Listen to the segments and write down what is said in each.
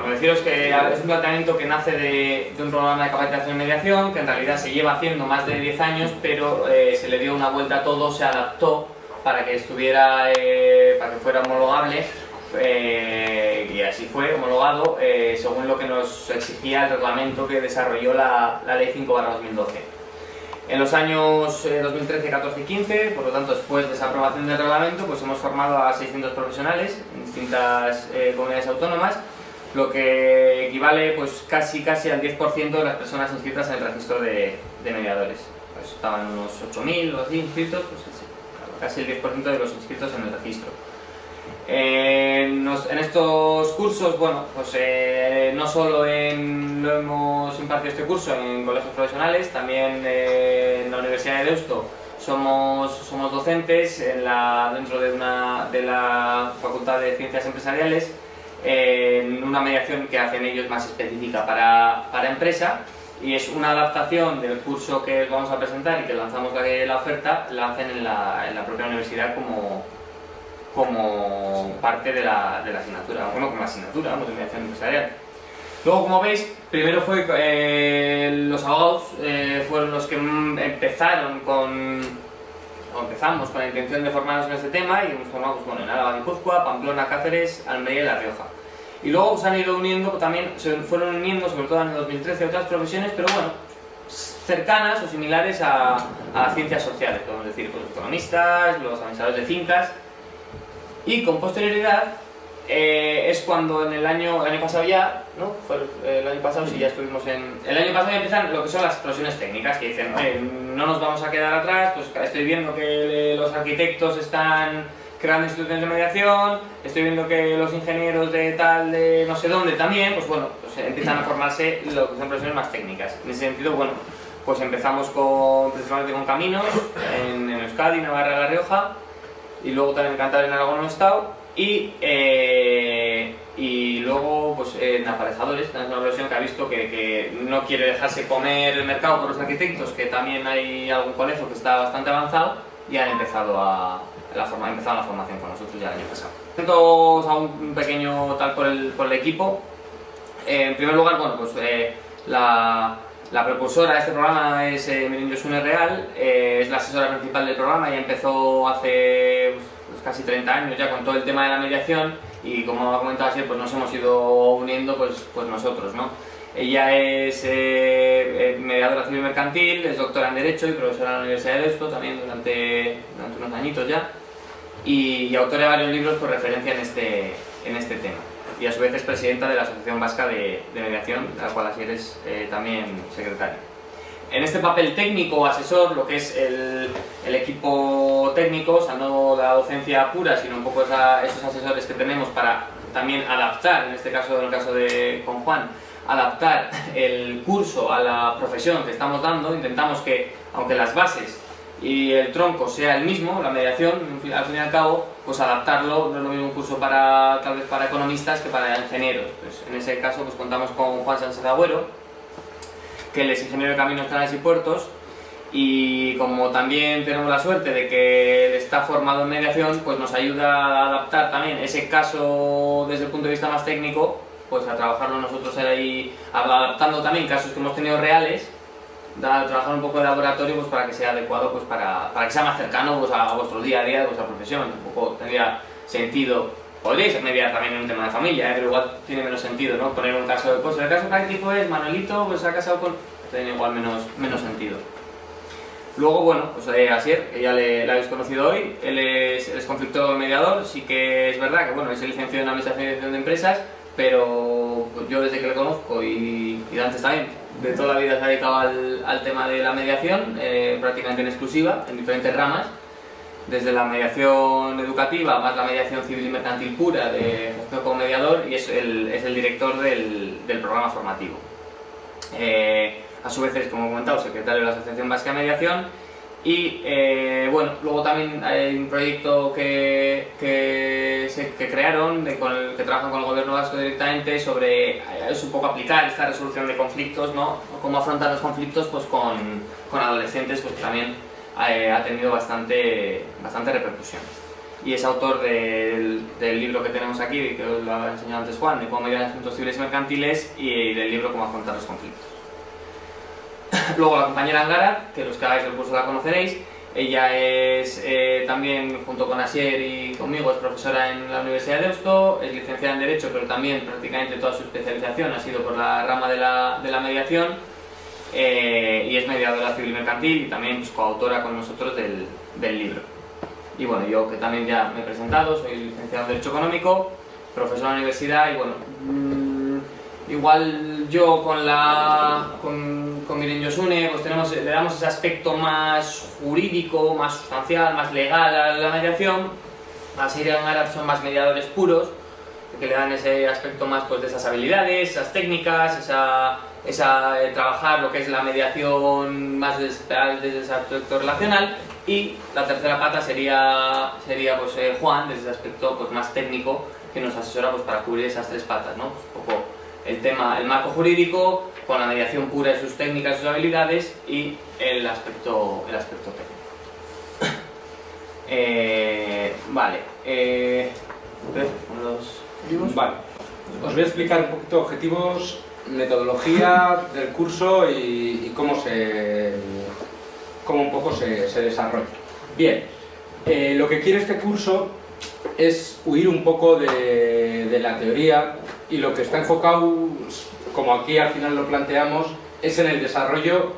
Bueno, deciros que es un planteamiento que nace de un programa de capacitación en mediación, que en realidad se lleva haciendo más de 10 años, pero se le dio una vuelta a todo, se adaptó para que estuviera, para que fuera homologable, y así fue homologado según lo que nos exigía el reglamento que desarrolló la Ley 5/2012. En los años 2013, 14 y 15, por lo tanto después de esa aprobación del reglamento, pues hemos formado a 600 profesionales en distintas comunidades autónomas, lo que equivale pues casi al 10% de las personas inscritas en el registro de mediadores. Pues estaban unos 8.000 o así inscritos, pues casi el 10% de los inscritos en el registro. En estos cursos, bueno, pues no solo lo hemos impartido este curso en colegios profesionales, también en la Universidad de Deusto somos docentes dentro de la Facultad de Ciencias Empresariales, en una mediación que hacen ellos más específica para empresa, y es una adaptación del curso que vamos a presentar y que lanzamos la oferta, la hacen en la propia universidad como parte de la asignatura, bueno, como asignatura, de mediación empresarial. Luego, como veis, primero los abogados fueron los que empezamos con la intención de formarnos en este tema, y hemos formado pues, en Álava, Guipúzcoa, Pamplona, Cáceres, Almería y La Rioja. Y luego se han ido uniendo, también se fueron uniendo, sobre todo en el 2013, otras profesiones, pero bueno, cercanas o similares a las ciencias sociales, podemos decir, pues, los economistas, los administradores de fincas. Y con posterioridad es cuando en el año pasado ya, ¿no? Fue el año pasado, sí, ya estuvimos el año pasado ya empiezan lo que son las profesiones técnicas, que dicen, no nos vamos a quedar atrás, pues estoy viendo que los arquitectos están creando instituciones de mediación, estoy viendo que los ingenieros de no sé dónde también, pues bueno, pues empiezan a formarse lo que son profesiones más técnicas. En ese sentido, bueno, pues empezamos principalmente con caminos en Euskadi, Navarra, La Rioja, y luego también en Cantabria, en Aragón, en Estado, y luego pues en aparejadores, es una profesión que ha visto que no quiere dejarse comer el mercado por los arquitectos, que también hay algún colegio que está bastante avanzado, y han empezado la formación con nosotros ya el año pasado. Os hago un pequeño tal por el equipo. En primer lugar, bueno, pues la precursora de este programa es Miriam Josune Real, es la asesora principal del programa y empezó hace pues, casi 30 años ya con todo el tema de la mediación, y como ha comentado así, pues nos hemos ido uniendo pues nosotros, ¿no? Ella es mediadora civil mercantil, es doctora en Derecho y profesora en la Universidad de Deusto también durante unos añitos ya, y autora de varios libros por referencia en este tema. Y a su vez es presidenta de la Asociación Vasca de Mediación, de la cual así eres también secretaria. En este papel técnico o asesor, lo que es el equipo técnico, o sea, no la docencia pura, sino un poco esos asesores que tenemos para también adaptar, en el caso con Juan, adaptar el curso a la profesión que estamos dando. Intentamos que, aunque las bases y el tronco sea el mismo, la mediación, al fin y al cabo, pues adaptarlo. No es lo mismo un curso tal vez para economistas que para ingenieros. Pues en ese caso pues contamos con Juan Sánchez Agüero, que él es ingeniero de caminos, canales y puertos, y como también tenemos la suerte de que está formado en mediación, pues nos ayuda a adaptar también ese caso desde el punto de vista más técnico, pues a trabajarlo nosotros ahí, adaptando también casos que hemos tenido reales, trabajar un poco de laboratorio pues para que sea adecuado, pues para que sea más cercano pues a vuestro día a día de vuestra profesión. Un poco tendría sentido, podríais mediar también en un tema de familia, pero igual tiene menos sentido, ¿no? Poner un caso, pues el caso práctico es Manuelito, pues se ha casado con... tiene igual menos sentido. Luego, bueno, pues Asier, que ya le habéis conocido hoy, él es conflictólogo mediador. Sí que es verdad que, bueno, es licenciado en Administración y Dirección de Empresas, pero pues yo desde que le conozco y antes también, de toda la vida se ha dedicado al tema de la mediación, prácticamente en exclusiva, en diferentes ramas, desde la mediación educativa, más la mediación civil y mercantil pura, de gestión como mediador, y es el director del programa formativo. A su vez es, como he comentado, secretario de la Asociación Vasca de Mediación, y bueno, luego también hay un proyecto que crearon, que trabajan con el gobierno vasco directamente, es un poco aplicar esta resolución de conflictos, ¿no? Cómo afrontar los conflictos pues con adolescentes, pues que también ha tenido bastante repercusión. y es autor del libro que tenemos aquí, que os lo ha enseñado antes Juan, de cómo mediar en asuntos civiles y mercantiles, y del libro Cómo afrontar los conflictos. Luego la compañera Angara, que los que hagáis el curso la conoceréis. Ella es también, junto con Asier y conmigo, es profesora en la Universidad de Deusto, es licenciada en Derecho, pero también prácticamente toda su especialización ha sido por la rama de la mediación, y es mediadora civil y mercantil y también pues, coautora con nosotros del libro. Y bueno, yo que también ya me he presentado, soy licenciado en Derecho Económico, profesor en la universidad y bueno, igual yo con Miren Josune pues le damos ese aspecto más jurídico, más sustancial, más legal a la mediación. Asier y Angara son más mediadores puros, que le dan ese aspecto más pues, de esas habilidades, esas técnicas, trabajar lo que es la mediación más desde ese aspecto relacional. Y la tercera pata sería pues, Juan, desde ese aspecto pues, más técnico, que nos asesora pues, para cubrir esas tres patas, ¿no? Pues, un poco el marco jurídico, con la mediación pura de sus técnicas, sus habilidades y el aspecto técnico. Vale. Vale. Os voy a explicar un poquito objetivos, metodología del curso y cómo un poco se desarrolla. Bien, lo que quiere este curso es huir un poco de la teoría, y lo que está enfocado, como aquí al final lo planteamos, es en el desarrollo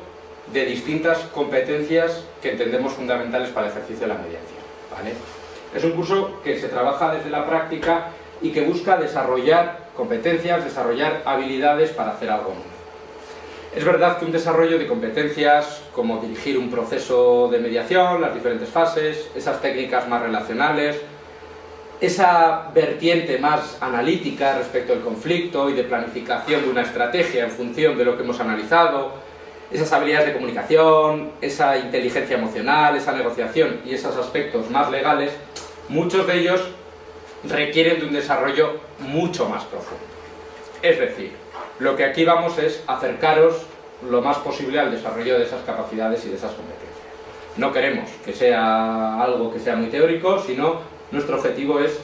de distintas competencias que entendemos fundamentales para el ejercicio de la mediación, ¿vale? Es un curso que se trabaja desde la práctica y que busca desarrollar competencias, desarrollar habilidades para hacer algo nuevo. Es verdad que un desarrollo de competencias como dirigir un proceso de mediación, las diferentes fases, esas técnicas más relacionales, esa vertiente más analítica respecto al conflicto y de planificación de una estrategia en función de lo que hemos analizado, esas habilidades de comunicación, esa inteligencia emocional, esa negociación y esos aspectos más legales, muchos de ellos requieren de un desarrollo mucho más profundo. Es decir, lo que aquí vamos es acercaros lo más posible al desarrollo de esas capacidades y de esas competencias. No queremos que sea algo que sea muy teórico, sino nuestro objetivo es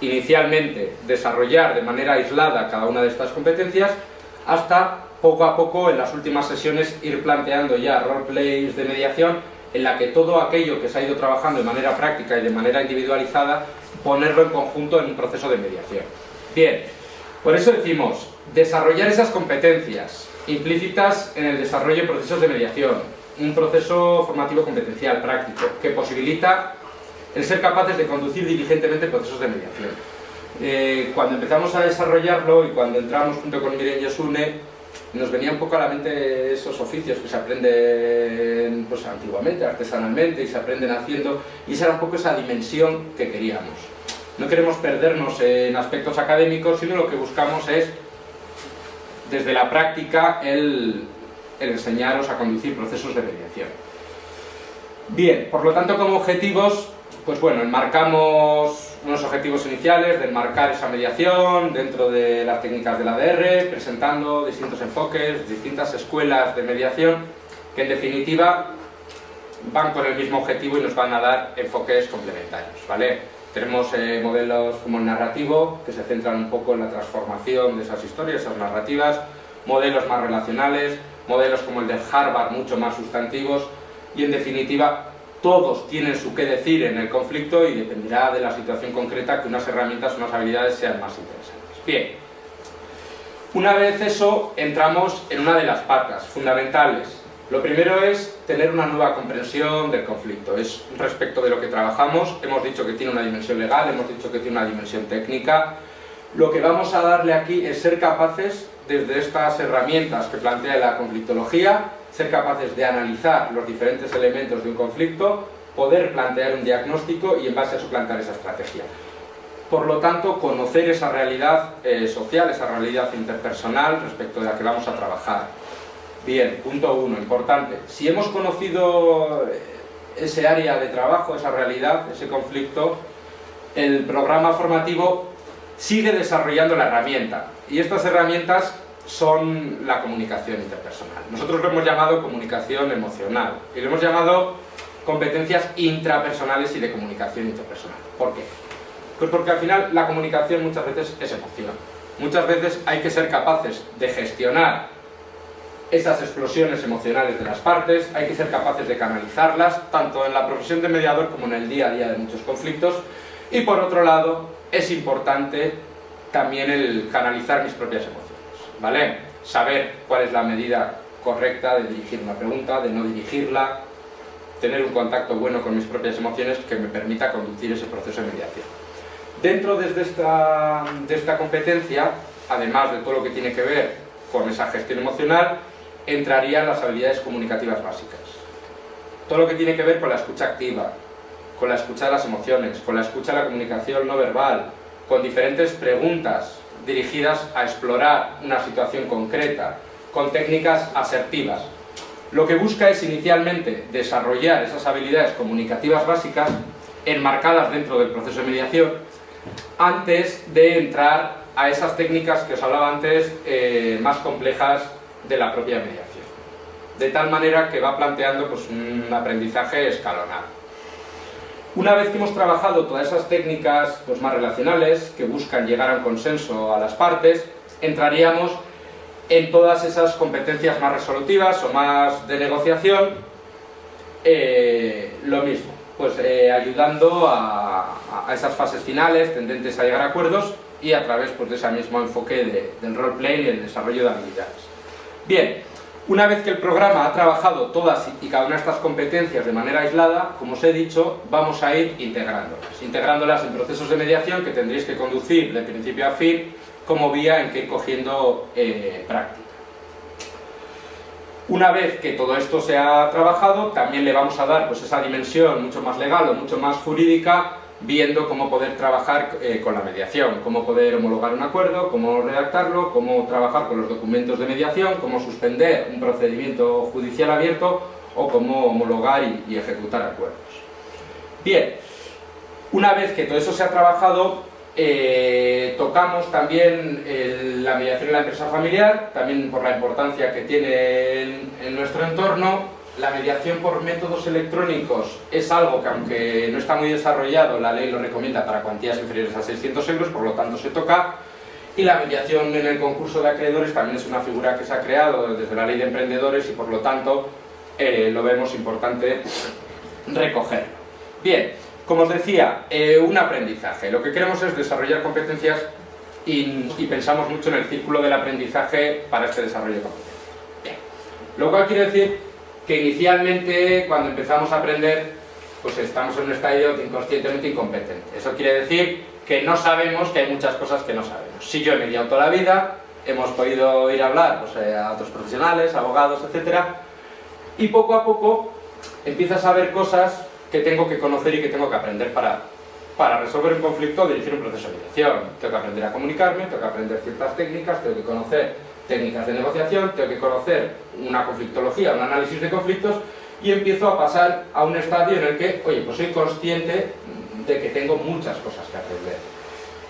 inicialmente desarrollar de manera aislada cada una de estas competencias hasta poco a poco en las últimas sesiones ir planteando ya roleplays de mediación en la que todo aquello que se ha ido trabajando de manera práctica y de manera individualizada ponerlo en conjunto en un proceso de mediación. Bien, por eso decimos desarrollar esas competencias implícitas en el desarrollo de procesos de mediación, un proceso formativo competencial práctico que posibilita el ser capaces de conducir diligentemente procesos de mediación. Cuando empezamos a desarrollarlo y cuando entramos junto con Miren Josune, nos venía un poco a la mente esos oficios que se aprenden pues, antiguamente, artesanalmente, y se aprenden haciendo, y esa era un poco esa dimensión que queríamos. No queremos perdernos en aspectos académicos, sino lo que buscamos es, desde la práctica, el enseñaros a conducir procesos de mediación. Bien, por lo tanto, como objetivos, pues bueno, enmarcamos unos objetivos iniciales de enmarcar esa mediación dentro de las técnicas del ADR, presentando distintos enfoques, distintas escuelas de mediación, que en definitiva van con el mismo objetivo y nos van a dar enfoques complementarios, ¿vale? Tenemos modelos como el narrativo, que se centran un poco en la transformación de esas historias, esas narrativas, modelos más relacionales, modelos como el de Harvard, mucho más sustantivos, y en definitiva todos tienen su qué decir en el conflicto y dependerá de la situación concreta que unas herramientas, unas habilidades sean más interesantes. Bien, una vez eso, entramos en una de las patas fundamentales. Lo primero es tener una nueva comprensión del conflicto. Es respecto de lo que trabajamos. Hemos dicho que tiene una dimensión legal, hemos dicho que tiene una dimensión técnica. Lo que vamos a darle aquí es ser capaces, desde estas herramientas que plantea la conflictología, ser capaces de analizar los diferentes elementos de un conflicto, poder plantear un diagnóstico y en base a eso plantear esa estrategia. Por lo tanto, conocer esa realidad social, esa realidad interpersonal respecto de la que vamos a trabajar. Bien, punto 1, importante. Si hemos conocido ese área de trabajo, esa realidad, ese conflicto, el programa formativo sigue desarrollando la herramienta. Y estas herramientas son la comunicación interpersonal. Nosotros lo hemos llamado comunicación emocional y lo hemos llamado competencias intrapersonales y de comunicación interpersonal. ¿Por qué? Pues porque al final la comunicación muchas veces es emoción. Muchas veces hay que ser capaces de gestionar esas explosiones emocionales de las partes, hay que ser capaces de canalizarlas, tanto en la profesión de mediador como en el día a día de muchos conflictos. Y por otro lado, es importante también el canalizar mis propias emociones, ¿vale? Saber cuál es la medida correcta de dirigir una pregunta, de no dirigirla, tener un contacto bueno con mis propias emociones que me permita conducir ese proceso de mediación. Dentro de esta competencia, además de todo lo que tiene que ver con esa gestión emocional, entrarían las habilidades comunicativas básicas. Todo lo que tiene que ver con la escucha activa, con la escucha de las emociones, con la escucha de la comunicación no verbal, con diferentes preguntas dirigidas a explorar una situación concreta, con técnicas asertivas. Lo que busca es inicialmente desarrollar esas habilidades comunicativas básicas enmarcadas dentro del proceso de mediación antes de entrar a esas técnicas que os hablaba antes más complejas de la propia mediación. De tal manera que va planteando pues, un aprendizaje escalonado. Una vez que hemos trabajado todas esas técnicas pues, más relacionales que buscan llegar a un consenso a las partes, entraríamos en todas esas competencias más resolutivas o más de negociación, lo mismo, pues ayudando a esas fases finales tendentes a llegar a acuerdos y a través pues, de ese mismo enfoque del roleplay y el desarrollo de habilidades. Bien, una vez que el programa ha trabajado todas y cada una de estas competencias de manera aislada, como os he dicho, vamos a ir integrándolas en procesos de mediación que tendréis que conducir de principio a fin como vía en que ir cogiendo práctica. Una vez que todo esto se ha trabajado, también le vamos a dar pues, esa dimensión mucho más legal o mucho más jurídica, viendo cómo poder trabajar con la mediación, cómo poder homologar un acuerdo, cómo redactarlo, cómo trabajar con los documentos de mediación, cómo suspender un procedimiento judicial abierto o cómo homologar y ejecutar acuerdos. Bien, una vez que todo eso se ha trabajado, tocamos también la mediación en la empresa familiar, también por la importancia que tiene en nuestro entorno. La mediación por métodos electrónicos es algo que, aunque no está muy desarrollado, la ley lo recomienda para cuantías inferiores a 600 euros, por lo tanto se toca. Y la mediación en el concurso de acreedores también es una figura que se ha creado desde la ley de emprendedores y por lo tanto lo vemos importante recogerlo. Bien, como os decía, un aprendizaje. Lo que queremos es desarrollar competencias y pensamos mucho en el círculo del aprendizaje para este desarrollo de competencias. Bien, lo cual quiere decir que inicialmente, cuando empezamos a aprender, pues estamos en un estadio inconscientemente incompetente. Eso quiere decir que no sabemos, que hay muchas cosas que no sabemos. Si yo he mediado toda la vida, hemos podido ir a hablar pues, a otros profesionales, abogados, etc. Y poco a poco empiezas a ver cosas que tengo que conocer y que tengo que aprender para resolver un conflicto o dirigir un proceso de mediación. Tengo que aprender a comunicarme, tengo que aprender ciertas técnicas, tengo que conocer técnicas de negociación, tengo que conocer una conflictología, un análisis de conflictos y empiezo a pasar a un estadio en el que, oye, pues soy consciente de que tengo muchas cosas que aprender.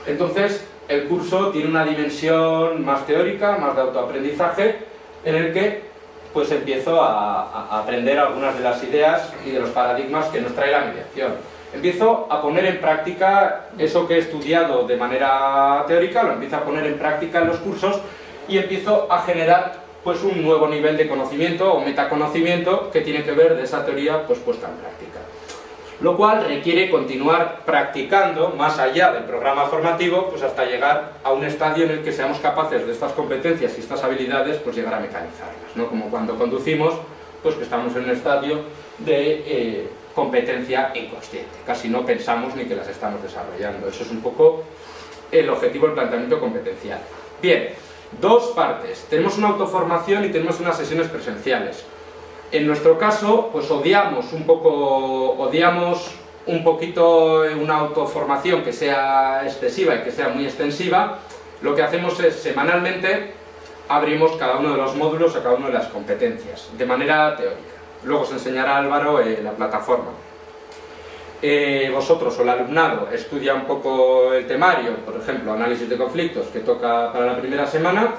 Entonces, el curso tiene una dimensión más teórica, más de autoaprendizaje, en el que pues empiezo a aprender algunas de las ideas y de los paradigmas que nos trae la mediación. Empiezo a poner en práctica eso que he estudiado de manera teórica, lo empiezo a poner en práctica en los cursos y empiezo a generar pues un nuevo nivel de conocimiento o metaconocimiento que tiene que ver de esa teoría pues puesta en práctica. Lo cual requiere continuar practicando más allá del programa formativo pues hasta llegar a un estadio en el que seamos capaces de estas competencias y estas habilidades pues llegar a mecanizarlas, ¿no? Como cuando conducimos, pues que estamos en un estadio de competencia inconsciente, casi no pensamos ni que las estamos desarrollando. Eso es un poco el objetivo del planteamiento competencial. Bien, dos partes. Tenemos una autoformación y tenemos unas sesiones presenciales. En nuestro caso, pues odiamos un poquito una autoformación que sea excesiva y que sea muy extensiva. Lo que hacemos es, semanalmente, abrimos cada uno de los módulos a cada una de las competencias, de manera teórica. Luego os enseñará Álvaro la plataforma. Vosotros o el alumnado estudia un poco el temario, por ejemplo, análisis de conflictos, que toca para la primera semana,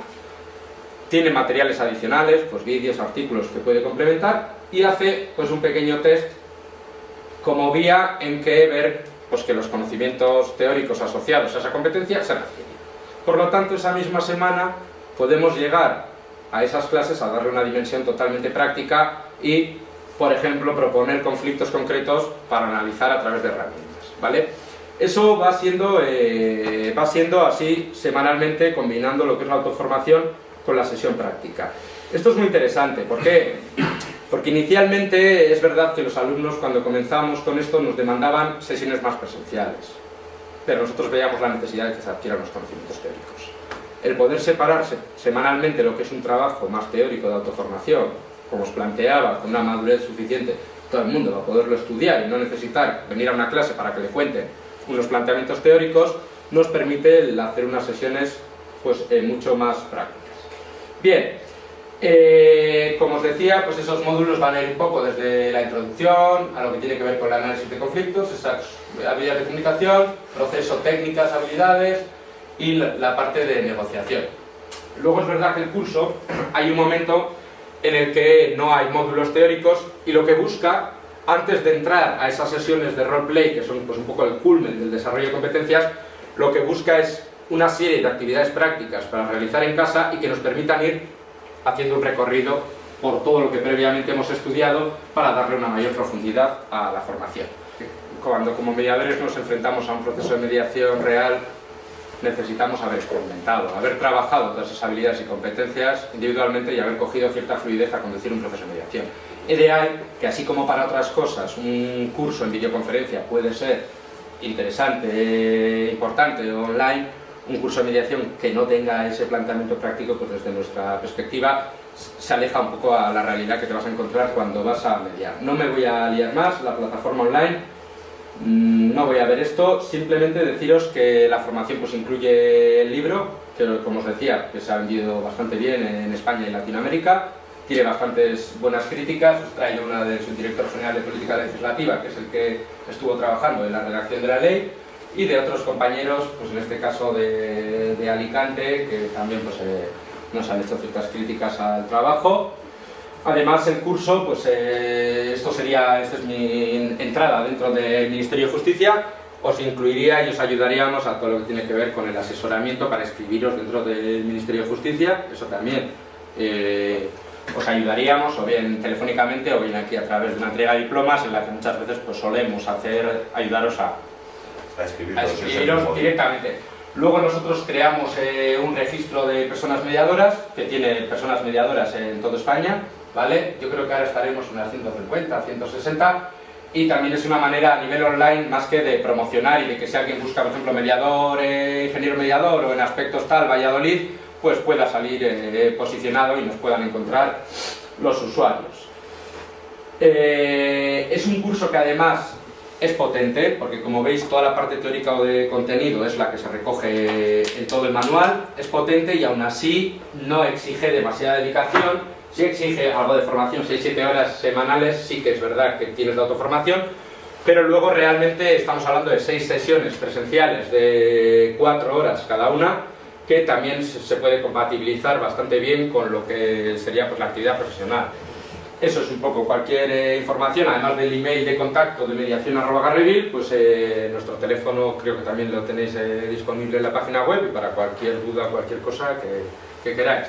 tiene materiales adicionales, pues vídeos, artículos que puede complementar y hace pues un pequeño test como vía en que ver pues, que los conocimientos teóricos asociados a esa competencia se han adquirido. Por lo tanto, esa misma semana podemos llegar a esas clases a darle una dimensión totalmente práctica y, por ejemplo, proponer conflictos concretos para analizar a través de herramientas, ¿vale? Eso va siendo así semanalmente, combinando lo que es la autoformación con la sesión práctica. Esto es muy interesante, ¿por qué? Porque inicialmente es verdad que los alumnos cuando comenzamos con esto nos demandaban sesiones más presenciales, pero nosotros veíamos la necesidad de que se adquieran los conocimientos teóricos. El poder separarse semanalmente lo que es un trabajo más teórico de autoformación, como os planteaba, con una madurez suficiente, todo el mundo va a poderlo estudiar y no necesitar venir a una clase para que le cuenten unos planteamientos teóricos, nos permite hacer unas sesiones pues, mucho más prácticas. Bien, como os decía, pues esos módulos van a ir un poco desde la introducción a lo que tiene que ver con el análisis de conflictos, esas habilidades de comunicación, proceso, técnicas, habilidades y la parte de negociación. Luego es verdad que el curso hay un momento en el que no hay módulos teóricos y lo que busca, antes de entrar a esas sesiones de roleplay, que son pues, un poco el culmen del desarrollo de competencias, lo que busca es una serie de actividades prácticas para realizar en casa y que nos permitan ir haciendo un recorrido por todo lo que previamente hemos estudiado para darle una mayor profundidad a la formación. Cuando como mediadores nos enfrentamos a un proceso de mediación real, necesitamos haber experimentado, haber trabajado todas esas habilidades y competencias individualmente y haber cogido cierta fluidez a conducir un proceso de mediación. Es de ahí que, así como para otras cosas un curso en videoconferencia puede ser interesante, importante o online, un curso de mediación que no tenga ese planteamiento práctico, pues desde nuestra perspectiva se aleja un poco a la realidad que te vas a encontrar cuando vas a mediar. No me voy a liar más, la plataforma online, no voy a ver esto, simplemente deciros que la formación pues incluye el libro, que como os decía, que se ha vendido bastante bien en España y Latinoamérica, tiene bastantes buenas críticas, os traigo una del subdirector general de Política Legislativa, que es el que estuvo trabajando en la redacción de la ley, y de otros compañeros, pues en este caso de Alicante, que también pues, nos han hecho ciertas críticas al trabajo. Además, el curso, pues esta es mi entrada dentro del Ministerio de Justicia, os incluiría y os ayudaríamos a todo lo que tiene que ver con el asesoramiento para inscribiros dentro del Ministerio de Justicia, eso también os ayudaríamos, o bien telefónicamente o bien aquí a través de una entrega de diplomas en la que muchas veces pues, solemos ayudaros a escribiros directamente. Luego nosotros creamos un registro de personas mediadoras, que tiene personas mediadoras en toda España, ¿vale? Yo creo que ahora estaremos unas 150, 160, y también es una manera a nivel online, más que de promocionar y de que si alguien busca, por ejemplo, mediador, ingeniero mediador o en aspectos tal, Valladolid, pues pueda salir posicionado y nos puedan encontrar los usuarios. Es un curso que además es potente, porque como veis toda la parte teórica o de contenido es la que se recoge en todo el manual, es potente y aún así no exige demasiada dedicación, sí exige algo de formación, 6-7 horas semanales, sí que es verdad que tienes de autoformación, pero luego realmente estamos hablando de 6 sesiones presenciales de 4 horas cada una, que también se puede compatibilizar bastante bien con lo que sería pues, la actividad profesional. Eso es un poco cualquier información, además del email de contacto de mediación@garreville, pues nuestro teléfono creo que también lo tenéis disponible en la página web y para cualquier duda, cualquier cosa que queráis.